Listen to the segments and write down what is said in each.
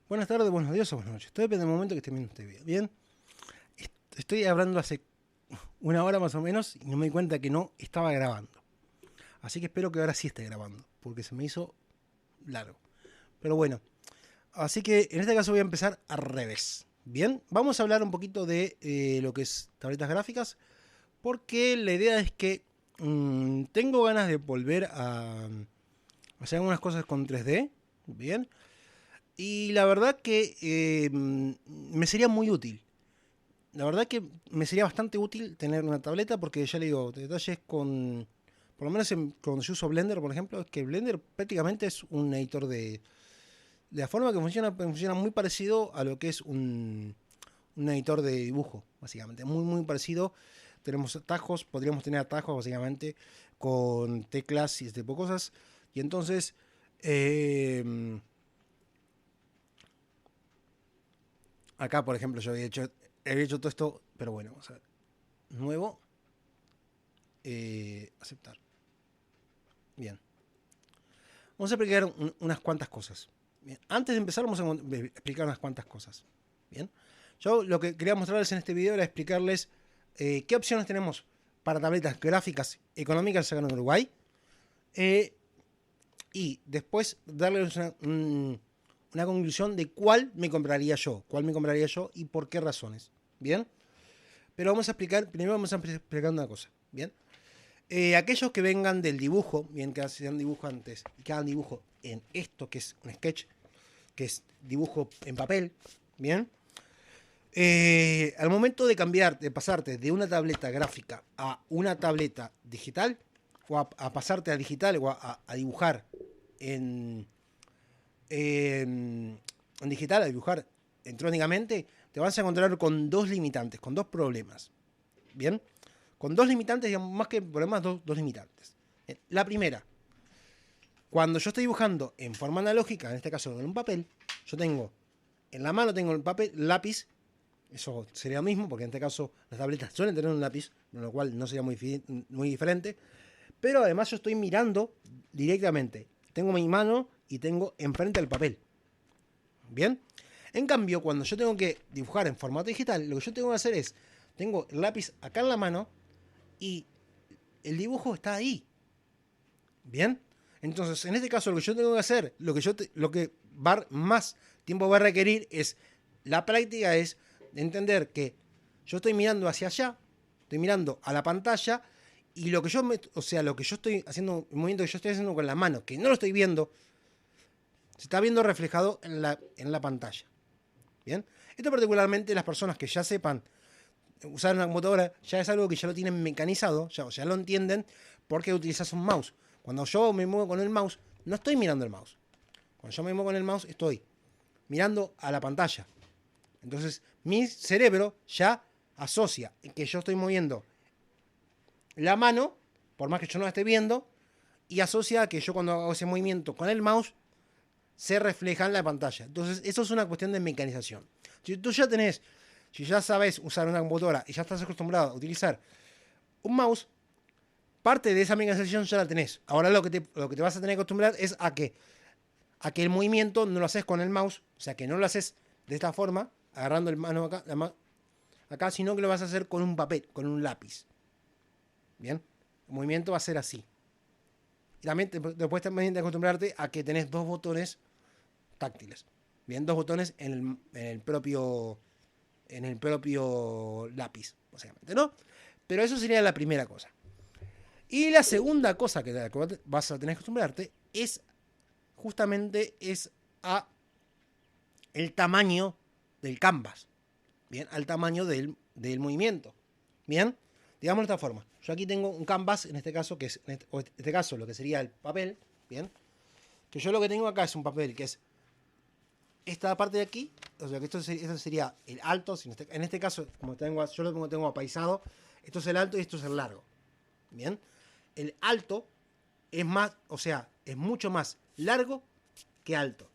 Buenas tardes, buenos días o buenas noches. Todo depende del momento que esté viendo este video. Bien, estoy hablando hace una hora más o menos y no me di cuenta que no estaba grabando. Así que espero que ahora sí esté grabando, porque se me hizo largo. Pero bueno, así que en este caso voy a empezar al revés. Bien, vamos a hablar un poquito de lo que es tabletas gráficas, porque la idea es que tengo ganas de volver a hacer algunas cosas con 3D. Bien, y la verdad que me sería muy útil. La verdad que me sería bastante útil tener una tableta porque ya le digo, detalles con... Por lo menos cuando yo uso Blender, por ejemplo, es que Blender prácticamente es un editor de la forma que funciona muy parecido a lo que es un editor de dibujo, básicamente. Muy parecido. Tenemos atajos, podríamos tener atajos básicamente con teclas y este tipo de cosas. Y entonces... eh, acá, por ejemplo, yo había hecho todo esto, pero bueno, vamos a ver. Nuevo, aceptar. Bien. Vamos a explicar unas cuantas cosas. Bien. Antes de empezar, vamos a explicar unas cuantas cosas. Bien. Yo lo que quería mostrarles en este video era explicarles qué opciones tenemos para tabletas gráficas económicas acá en Uruguay. Y después darles una conclusión de cuál me compraría yo. Cuál me compraría yo y por qué razones. Bien. Pero vamos a explicar, primero vamos a explicar una cosa. Bien. Aquellos que vengan del dibujo, bien, que hacen dibujo antes y que hagan dibujo en esto que es un sketch, que es dibujo en papel, bien. Al momento de cambiar, de pasarte de una tableta gráfica a una tableta digital, o a pasarte a digital o a dibujar en, en digital, a dibujar electrónicamente, te vas a encontrar con dos limitantes, con dos problemas. Bien, con dos limitantes, digamos, más que problemas, dos limitantes. La primera, cuando yo estoy dibujando en forma analógica, en este caso en un papel, yo tengo en la mano tengo el papel, lápiz, eso sería lo mismo, porque en este caso las tabletas suelen tener un lápiz, con lo cual no sería muy diferente, pero además yo estoy mirando directamente. Tengo mi mano y tengo enfrente el papel. Bien. En cambio, cuando yo tengo que dibujar en formato digital, lo que yo tengo que hacer es, tengo el lápiz acá en la mano y el dibujo está ahí. Bien. Entonces, en este caso, lo que yo tengo que hacer, lo que más tiempo va a requerir es la práctica, es entender que yo estoy mirando hacia allá, estoy mirando a la pantalla y lo que lo que yo estoy haciendo, el movimiento que yo estoy haciendo con la mano, que no lo estoy viendo, se está viendo reflejado en la pantalla. Bien. Esto particularmente las personas que ya sepan usar una computadora ya es algo que ya lo tienen mecanizado, ya lo entienden porque utilizas un mouse. Cuando yo me muevo con el mouse, no estoy mirando el mouse. Cuando yo me muevo con el mouse, estoy mirando a la pantalla. Entonces, mi cerebro ya asocia que yo estoy moviendo la mano, por más que yo no la esté viendo, y asocia que yo cuando hago ese movimiento con el mouse, se refleja en la pantalla. Entonces, eso es una cuestión de mecanización. Si ya sabes usar una computadora y ya estás acostumbrado a utilizar un mouse, parte de esa mecanización ya la tenés. Ahora lo que te vas a tener que acostumbrar es a que el movimiento no lo haces con el mouse, o sea, que no lo haces de esta forma, agarrando el mano acá, sino que lo vas a hacer con un papel, con un lápiz. Bien, el movimiento va a ser así. Y también después también de acostumbrarte a que tenés dos botones táctiles. Bien, dos botones en el propio lápiz, básicamente, ¿no? Pero eso sería la primera cosa. Y la segunda cosa que vas a tener que acostumbrarte es justamente a el tamaño del canvas. Bien, al tamaño del movimiento. Bien, digamos de esta forma. Yo aquí tengo un canvas, en este caso, en este caso lo que sería el papel. Bien, que yo lo que tengo acá es un papel que es esta parte de aquí, o sea que esto sería el alto, en este caso, yo lo tengo apaisado, esto es el alto y esto es el largo. Bien, el alto es más, o sea, es mucho más largo que alto.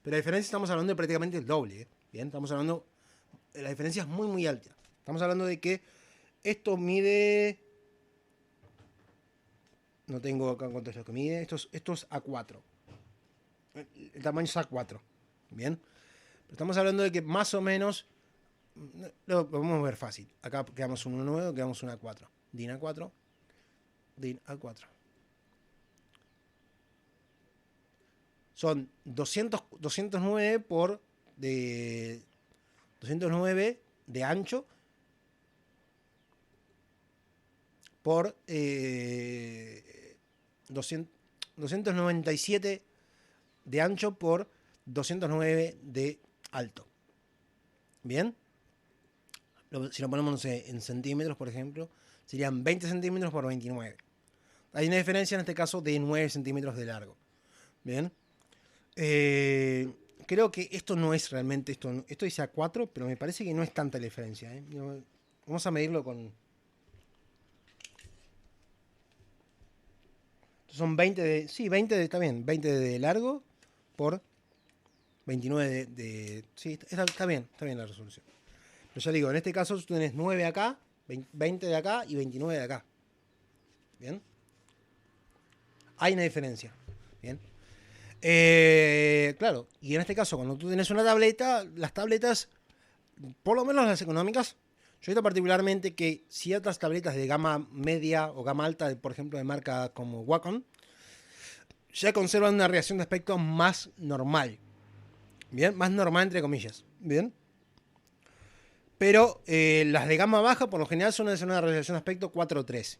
Pero la diferencia estamos hablando de prácticamente el doble. Bien, estamos hablando, la diferencia es muy alta. Estamos hablando de que esto mide, no tengo acá en cuánto es lo que mide, esto es A4. El tamaño es A4. Bien. Estamos hablando de que más o menos, lo podemos ver fácil. Acá quedamos un 1,9, quedamos un A4. DIN A4, DIN A4. Son 209 por de 209 de ancho por 297 de ancho por 209 de alto. Bien, si lo ponemos, no sé, en centímetros, por ejemplo, serían 20 centímetros por 29. Hay una diferencia en este caso de 9 centímetros de largo. Bien, creo que esto no es realmente, esto dice A4, pero me parece que no es tanta la diferencia. Vamos a medirlo con... Son 20 de... Sí, 20 de, está bien, 20 de largo por 29 de sí, está bien la resolución. Pero ya digo, en este caso tú tienes 9 acá, 20 de acá y 29 de acá. ¿Bien? Hay una diferencia. ¿Bien? Claro, y en este caso, cuando tú tienes una tableta, las tabletas, por lo menos las económicas, yo he visto particularmente que ciertas tabletas de gama media o gama alta, por ejemplo, de marca como Wacom, ya conservan una reacción de aspecto más normal. Bien, más normal entre comillas. Bien. Pero las de gama baja, por lo general, son una reacción de aspecto 4.3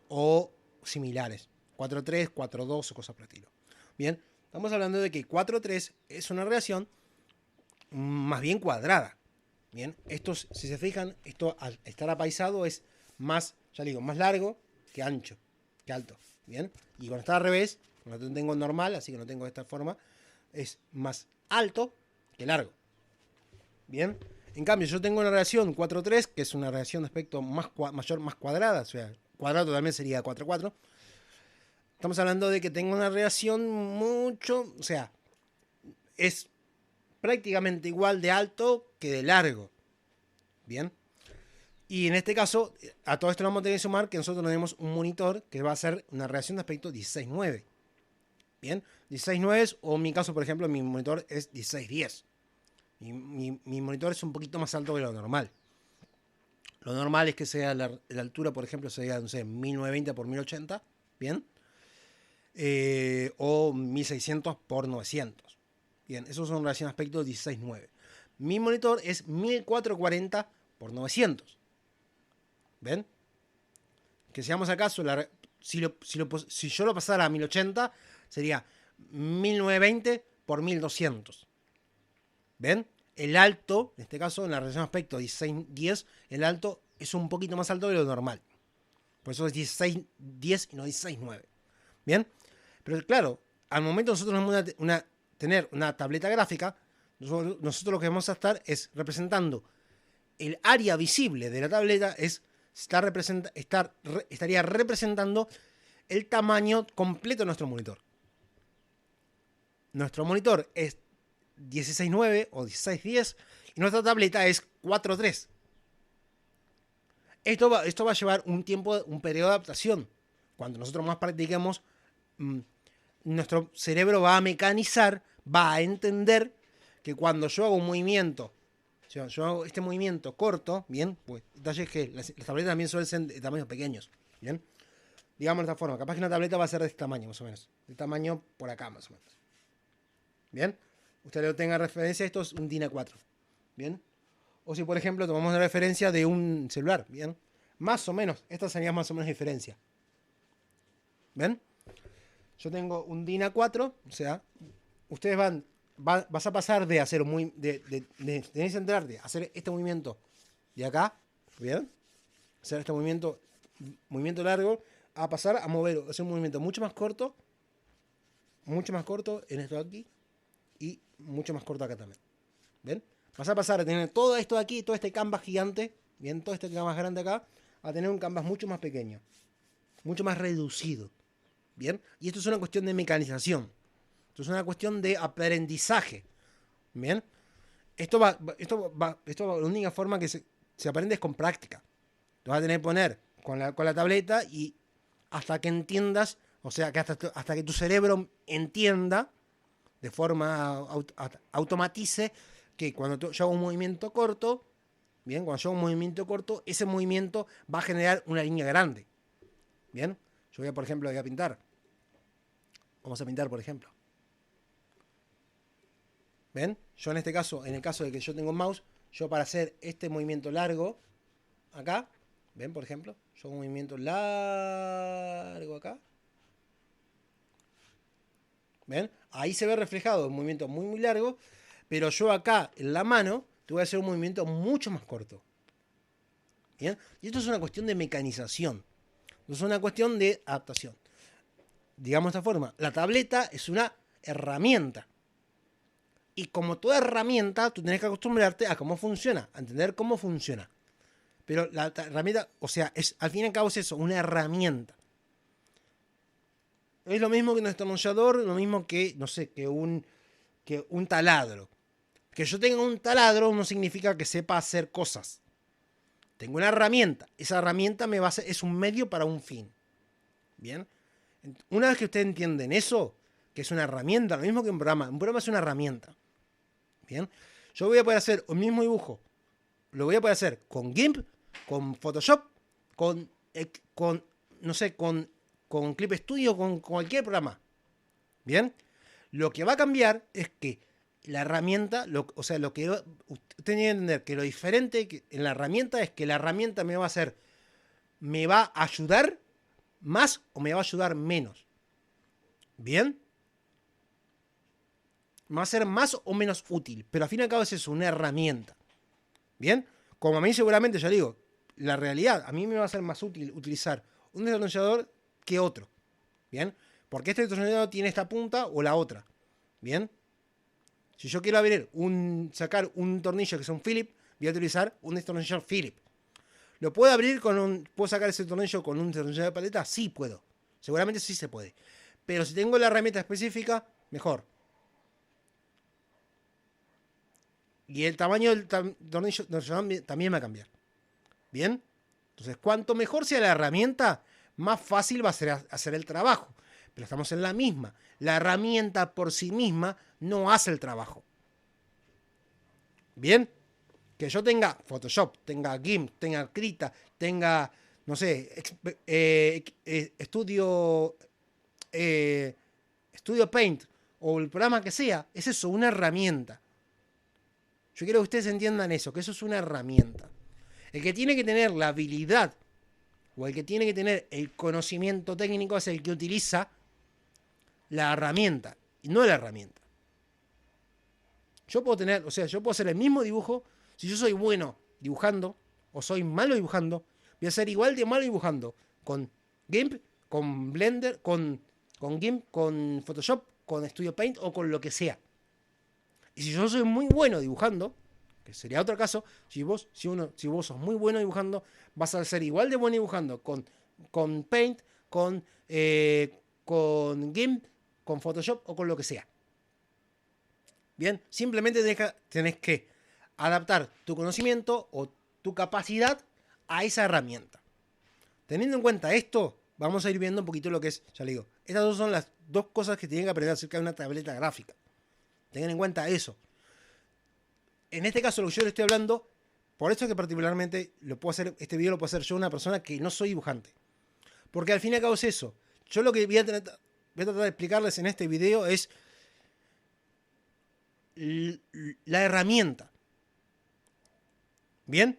o similares. 4.3, 4.2 o cosas por el estilo. Bien, estamos hablando de que 4.3 es una reacción más bien cuadrada. Bien, esto, si se fijan, esto al estar apaisado es más, ya digo, más largo que ancho, que alto. Bien, y cuando está al revés, cuando tengo normal, así que no tengo de esta forma, es más alto que largo. Bien, en cambio, yo tengo una relación 4.3, que es una relación de aspecto mayor, más cuadrada, o sea, cuadrado también sería 4.4. Estamos hablando de que tengo una relación mucho, o sea, es prácticamente igual de alto que de largo. Bien. Y en este caso, a todo esto lo vamos a tener que sumar que nosotros tenemos un monitor que va a ser una relación de aspecto 16.9. Bien, 16.9 o en mi caso, por ejemplo, mi monitor es 16.10. Mi monitor es un poquito más alto que lo normal. Lo normal es que sea la altura, por ejemplo, sería, no sé, 1920 por 1080, ¿bien? O 1600 por 900. Bien, esos son relación aspecto 16.9. Mi monitor es 1440 por 900. ¿Ven? Que seamos acaso, si yo lo pasara a 1080, sería 1920 por 1200. ¿Ven? El alto, en este caso, en la relación aspecto 16.10, el alto es un poquito más alto de lo normal. Por eso es 16.10 y no 16.9. ¿Bien? Pero claro, al momento nosotros vamos a tener una tableta gráfica, nosotros lo que vamos a estar es representando el área visible de la tableta, estaría representando el tamaño completo de nuestro monitor. Nuestro monitor es 16.9 o 16.10 y nuestra tableta es 4.3. Esto va a llevar un periodo de adaptación. Cuando nosotros más practiquemos, nuestro cerebro va a mecanizar, va a entender que cuando yo hago un movimiento, yo hago este movimiento corto, bien, pues detalle es que las tabletas también suelen ser de tamaños pequeños, bien. Digamos de esta forma, capaz que una tableta va a ser de este tamaño, más o menos. De tamaño por acá, más o menos. Bien. Usted lo tenga referencia, esto es un DIN A4. Bien. O si, por ejemplo, tomamos la referencia de un celular, bien. Más o menos, esta sería más o menos diferencia. ¿Ven? Yo tengo un DIN A4, o sea, ustedes vas a pasar de hacer tenés que entrar de hacer este movimiento de acá, ¿bien? Hacer este movimiento largo, a pasar a hacer un movimiento mucho más corto en esto de aquí y mucho más corto acá también. ¿Ven? Vas a pasar a tener todo esto de aquí, todo este canvas gigante, bien, todo este canvas grande acá, a tener un canvas mucho más pequeño, mucho más reducido. Bien, y esto es una cuestión de mecanización. Esto es una cuestión de aprendizaje. Bien, la única forma que se aprende es con práctica. Te vas a tener que poner con la tableta y hasta que entiendas, o sea, que hasta que tu cerebro entienda, de forma automatice que cuando yo hago un movimiento corto, bien, cuando yo hago un movimiento corto, ese movimiento va a generar una línea grande. Bien, yo voy a, por ejemplo, voy a pintar. Vamos a pintar, por ejemplo. ¿Ven? Yo en este caso, en el caso de que yo tengo un mouse, yo para hacer este movimiento largo, acá, ¿ven? Por ejemplo, yo hago un movimiento largo acá. ¿Ven? Ahí se ve reflejado un movimiento muy, muy largo, pero yo acá, en la mano, te voy a hacer un movimiento mucho más corto. ¿Bien? Y esto es una cuestión de mecanización. No es una cuestión de adaptación. Digamos de esta forma, la tableta es una herramienta. Y como toda herramienta, tú tienes que acostumbrarte a cómo funciona, a entender cómo funciona. Pero la herramienta, o sea, al fin y al cabo es eso, una herramienta. Es lo mismo que un destornillador, lo mismo que, no sé, que un taladro. Que yo tenga un taladro no significa que sepa hacer cosas. Tengo una herramienta. Esa herramienta es un medio para un fin. ¿Bien? Una vez que ustedes entienden eso, que es una herramienta, lo mismo que un programa. Un programa es una herramienta. ¿Bien? Yo voy a poder hacer el mismo dibujo. Lo voy a poder hacer con GIMP, con Photoshop, con no sé, con Clip Studio, con cualquier programa. ¿Bien? Lo que va a cambiar es que la herramienta, o sea, lo que usted tiene que entender que lo diferente en la herramienta es que la herramienta me va a ayudar más o me va a ayudar menos. ¿Bien? Me va a ser más o menos útil, pero al fin y al cabo es eso, una herramienta. ¿Bien? Como a mí seguramente, ya digo, la realidad, a mí me va a ser más útil utilizar un destornillador que otro. ¿Bien? Porque este destornillador tiene esta punta o la otra. ¿Bien? Si yo quiero sacar un tornillo que es un Philip, voy a utilizar un destornillador Philip. ¿Lo puedo abrir puedo sacar ese tornillo con un destornillador de paleta? Sí puedo. Seguramente sí se puede. Pero si tengo la herramienta específica, mejor. Y el tamaño del tornillo también va a cambiar. ¿Bien? Entonces, cuanto mejor sea la herramienta, más fácil va a ser hacer el trabajo. Pero estamos en la misma. La herramienta por sí misma no hace el trabajo. ¿Bien? Que yo tenga Photoshop, tenga GIMP, tenga Krita, tenga, no sé, Studio Paint o el programa que sea, es eso, una herramienta. Yo quiero que ustedes entiendan eso, que eso es una herramienta. El que tiene que tener la habilidad o el que tiene que tener el conocimiento técnico es el que utiliza la herramienta y no la herramienta. Yo puedo hacer el mismo dibujo. Si yo soy bueno dibujando o soy malo dibujando, voy a ser igual de malo dibujando con GIMP, con Blender, con GIMP, con Photoshop, con Studio Paint o con lo que sea. Y si yo soy muy bueno dibujando, que sería otro caso, si vos sos muy bueno dibujando, vas a ser igual de bueno dibujando con Paint, con GIMP, con Photoshop o con lo que sea. Bien, simplemente tenés que adaptar tu conocimiento o tu capacidad a esa herramienta. Teniendo en cuenta esto, vamos a ir viendo un poquito lo que es, ya le digo, estas dos son las dos cosas que tienen que aprender acerca de una tableta gráfica. Tengan en cuenta eso. En este caso, lo que yo le estoy hablando, por eso es que particularmente este video lo puedo hacer yo, una persona que no soy dibujante. Porque al fin y al cabo es eso. Yo lo que voy a tratar de explicarles en este video es la herramienta. ¿Bien?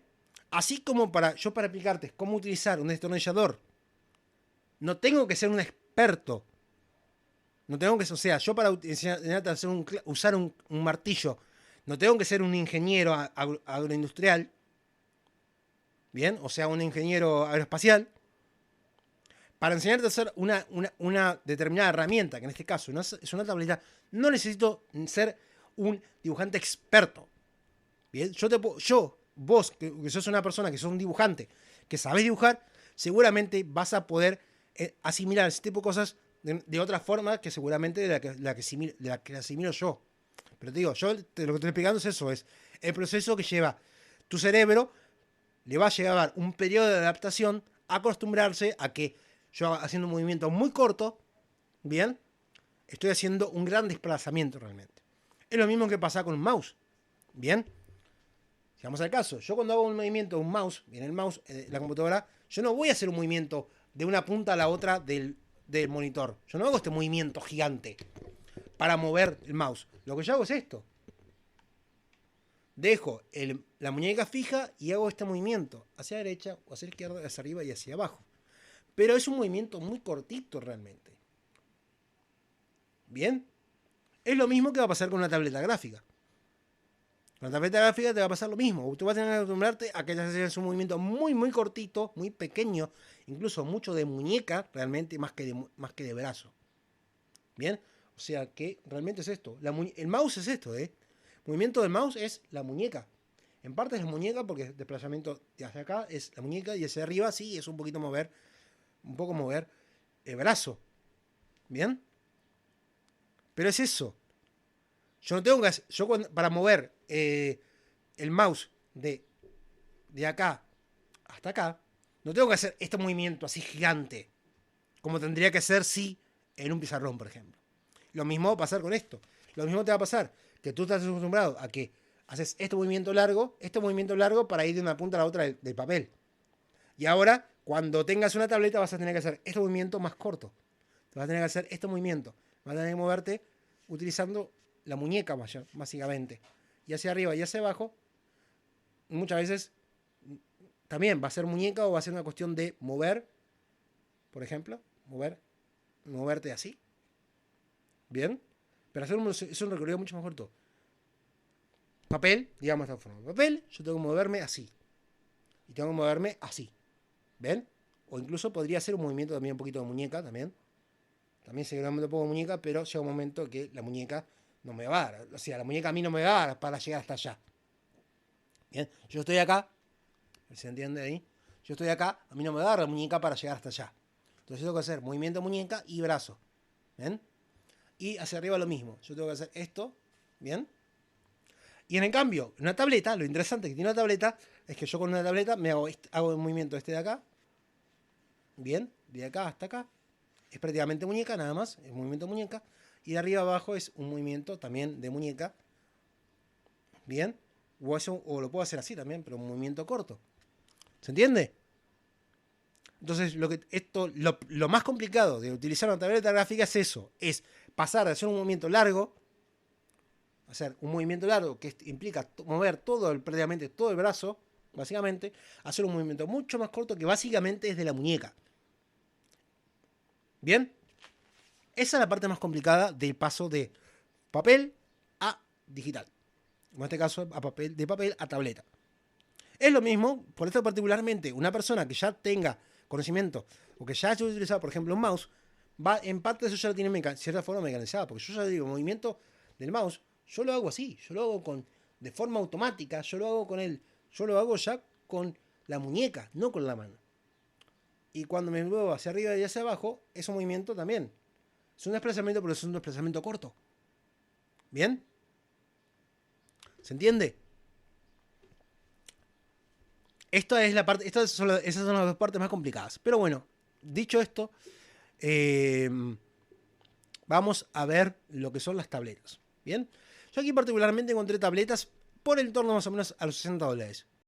Así como para explicarte cómo utilizar un destornillador, no tengo que ser un experto. No tengo que, o sea, yo para enseñarte a usar un martillo, no tengo que ser un ingeniero agroindustrial. Bien, o sea, un ingeniero aeroespacial. Para enseñarte a hacer una determinada herramienta, que en este caso es una tableta, no necesito ser un dibujante experto. Bien, vos, que sos una persona, que sos un dibujante, que sabés dibujar, seguramente vas a poder asimilar ese tipo de cosas de otra forma que seguramente de la que asimilo yo. Pero te digo, lo que estoy explicando es eso, es el proceso que lleva tu cerebro, le va a llevar un periodo de adaptación, acostumbrarse a que yo haciendo un movimiento muy corto, bien, estoy haciendo un gran desplazamiento realmente. Es lo mismo que pasa con un mouse. Bien, si vamos al caso, yo cuando hago un movimiento de un mouse, bien, el mouse, la computadora, yo no voy a hacer un movimiento de una punta a la otra del monitor. Yo no hago este movimiento gigante para mover el mouse. Lo que yo hago es esto. Dejo la muñeca fija y hago este movimiento hacia la derecha o hacia la izquierda, hacia arriba y hacia abajo. Pero es un movimiento muy cortito realmente. ¿Bien? Es lo mismo que va a pasar con una tableta gráfica. Con la tableta gráfica te va a pasar lo mismo. Tú vas a tener que acostumbrarte a que hagas un movimiento muy, muy cortito, muy pequeño, incluso mucho de muñeca, realmente, más que de brazo. ¿Bien? O sea que realmente es esto. El mouse es esto, ¿eh? El movimiento del mouse es la muñeca. En parte es la muñeca porque el desplazamiento de hacia acá es la muñeca y hacia arriba sí es un poco mover el brazo. ¿Bien? Pero es eso. Yo no tengo que hacer, para mover el mouse de acá hasta acá, no tengo que hacer este movimiento así gigante, como tendría que hacer si en un pizarrón, por ejemplo. Lo mismo va a pasar con esto. Lo mismo te va a pasar que tú estás acostumbrado a que haces este movimiento largo para ir de una punta a la otra del papel. Y ahora, cuando tengas una tableta, vas a tener que hacer este movimiento más corto. Vas a tener que hacer este movimiento. Vas a tener que moverte utilizando la muñeca, básicamente. Y hacia arriba y hacia abajo, muchas veces también va a ser muñeca o va a ser una cuestión de mover, por ejemplo, moverte así. Bien, pero es un recorrido mucho más corto. Papel, digamos de esta forma. Papel, yo tengo que moverme así. Y tengo que moverme así. ¿Ven? O incluso podría ser un movimiento también un poquito de muñeca también. También seguramente un poco de muñeca, pero llega un momento que la muñeca no me va a dar. O sea, la muñeca a mí no me va a dar para llegar hasta allá. Bien, yo estoy acá. ¿Se entiende ahí? Yo estoy acá, a mí no me va a dar la muñeca para llegar hasta allá. Entonces yo tengo que hacer movimiento muñeca y brazo. ¿Bien? Y hacia arriba lo mismo. Yo tengo que hacer esto. ¿Bien? Y en el cambio, una tableta, lo interesante que tiene una tableta es que yo con una tableta me hago el movimiento este de acá. Bien, de acá hasta acá. Es prácticamente muñeca, nada más. Es movimiento muñeca. Y de arriba abajo es un movimiento también de muñeca. Bien. O lo puedo hacer así también, pero un movimiento corto. ¿Se entiende? Entonces, lo más complicado de utilizar una tableta gráfica es eso. Es pasar de hacer un movimiento largo. Hacer un movimiento largo que implica mover prácticamente todo el brazo, básicamente, hacer un movimiento mucho más corto que básicamente es de la muñeca. ¿Bien? Esa es la parte más complicada del paso de papel a digital. En este caso, de papel a tableta. Es lo mismo, por esto particularmente, una persona que ya tenga conocimiento o que ya haya utilizado, por ejemplo, un mouse, en parte de eso ya lo tiene de cierta forma mecanizada, porque yo ya digo, el movimiento del mouse, yo lo hago así, yo lo hago de forma automática, yo lo hago ya con la muñeca, no con la mano. Y cuando me muevo hacia arriba y hacia abajo, ese movimiento también. Es un desplazamiento, pero es un desplazamiento corto. ¿Bien? ¿Se entiende? Esas son las dos partes más complicadas. Pero bueno, dicho esto, vamos a ver lo que son las tabletas. Bien, yo aquí particularmente encontré tabletas por el torno más o menos a los $60.